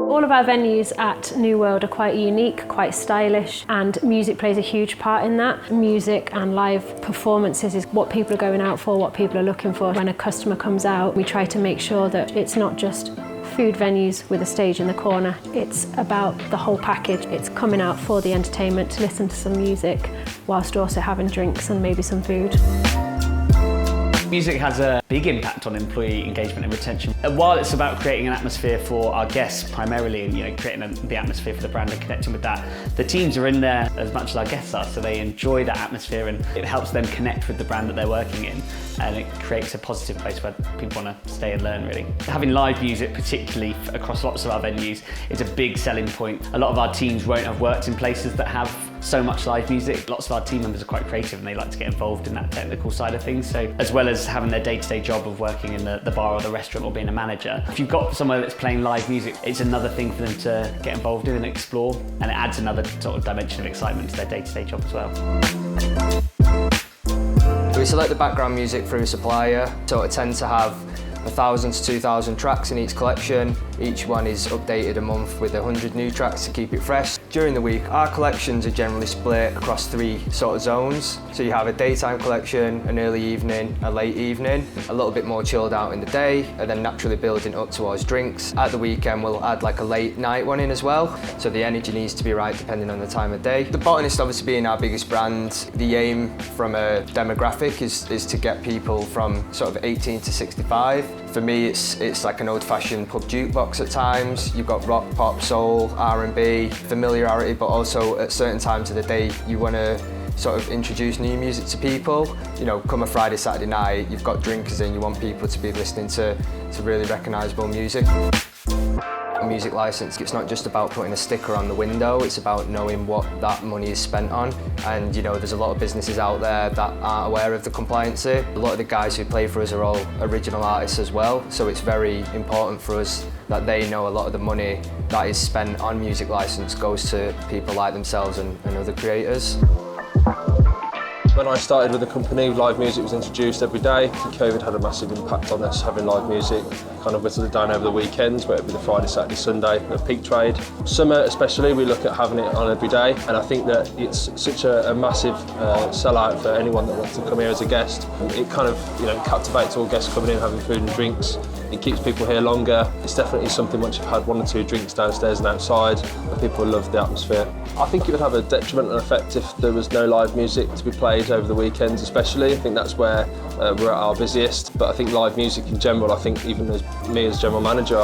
All of our venues at New World are quite unique, quite stylish, and music plays a huge part in that. Music and live performances is what people are going out for, what people are looking for. When a customer comes out, we try to make sure that it's not just food venues with a stage in the corner. It's about the whole package. It's coming out for the entertainment, to listen to some music, whilst also having drinks and maybe some food. Music has a big impact on employee engagement and retention. While it's about creating an atmosphere for our guests primarily, and creating the atmosphere for the brand and connecting with that, the teams are in there as much as our guests are, so they enjoy that atmosphere and it helps them connect with the brand that they're working in, and it creates a positive place where people want to stay and learn, really. Having live music, particularly across lots of our venues, is a big selling point. A lot of our teams won't have worked in places that have so much live music. Lots of our team members are quite creative and they like to get involved in that technical side of things. So as well as having their day-to-day job of working in the bar or the restaurant or being a manager, if you've got somewhere that's playing live music, it's another thing for them to get involved in and explore, and it adds another sort of dimension of excitement to their day-to-day job as well. We select the background music through a supplier, so it tends to have 1,000 to 2,000 tracks in each collection. Each one is updated a month with 100 new tracks to keep it fresh. During the week, our collections are generally split across 3 sort of zones. So you have a daytime collection, an early evening, a late evening, a little bit more chilled out in the day, and then naturally building up towards drinks. At the weekend, we'll add like a late night one in as well, so the energy needs to be right depending on the time of day. The Botanist obviously being our biggest brand, the aim from a demographic is to get people from sort of 18 to 65. For me, it's like an old-fashioned pub jukebox at times. You've got rock, pop, soul, R&B, familiarity, but also at certain times of the day you want to sort of introduce new music to people. You know, come a Friday, Saturday night, you've got drinkers in, you want people to be listening to really recognisable music. A music licence, it's not just about putting a sticker on the window, it's about knowing what that money is spent on. And you know, there's a lot of businesses out there that aren't aware of the compliancy. A lot of the guys who play for us are all original artists as well, so it's very important for us that they know a lot of the money that is spent on music licence goes to people like themselves and other creators. When I started with the company, live music was introduced every day. COVID had a massive impact on us, having live music kind of whittled it down over the weekends, where it would be the Friday, Saturday, Sunday, the peak trade. Summer especially, we look at having it on every day, and I think that it's such a massive sellout for anyone that wants to come here as a guest. It kind of captivates all guests coming in, having food and drinks. It keeps people here longer. It's definitely something once you've had 1 or 2 drinks downstairs and outside, that people love the atmosphere. I think it would have a detrimental effect if there was no live music to be played over the weekends especially. I think that's where we're at our busiest, but I think live music in general, I think even as me as general manager,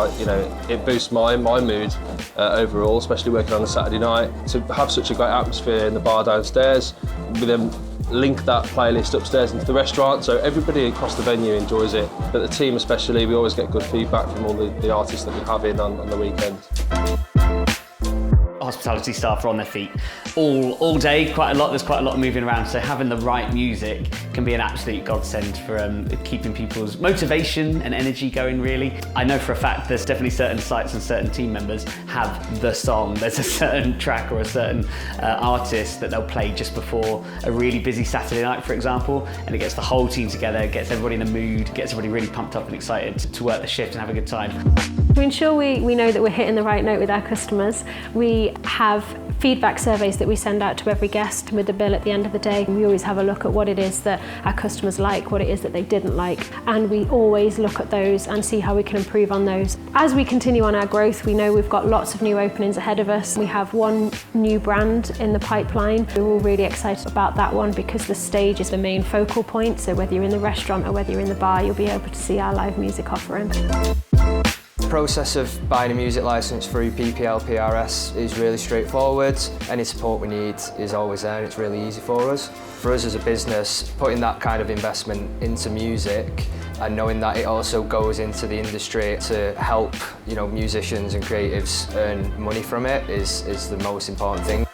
it boosts my mood overall, especially working on a Saturday night. To have such a great atmosphere in the bar downstairs, we then link that playlist upstairs into the restaurant, so everybody across the venue enjoys it. But the team especially, we always get good feedback from all the artists that we have in on the weekends. Hospitality staff are on their feet all day, there's quite a lot of moving around, so having the right music can be an absolute godsend for keeping people's motivation and energy going, really. I know for a fact there's definitely certain sites and certain team members have the song. There's a certain track or a certain artist that they'll play just before a really busy Saturday night, for example, and it gets the whole team together, gets everybody in the mood, gets everybody really pumped up and excited to work the shift and have a good time. To ensure we know that we're hitting the right note with our customers, we have feedback surveys that we send out to every guest with the bill at the end of the day. We always have a look at what it is that our customers like, what it is that they didn't like, and we always look at those and see how we can improve on those. As we continue on our growth, we know we've got lots of new openings ahead of us. We have 1 new brand in the pipeline. We're all really excited about that one because the stage is the main focal point, so whether you're in the restaurant or whether you're in the bar, you'll be able to see our live music offering. The process of buying a music licence through PPL PRS is really straightforward. Any support we need is always there and it's really easy for us. For us as a business, putting that kind of investment into music and knowing that it also goes into the industry to help musicians and creatives earn money from it is the most important thing.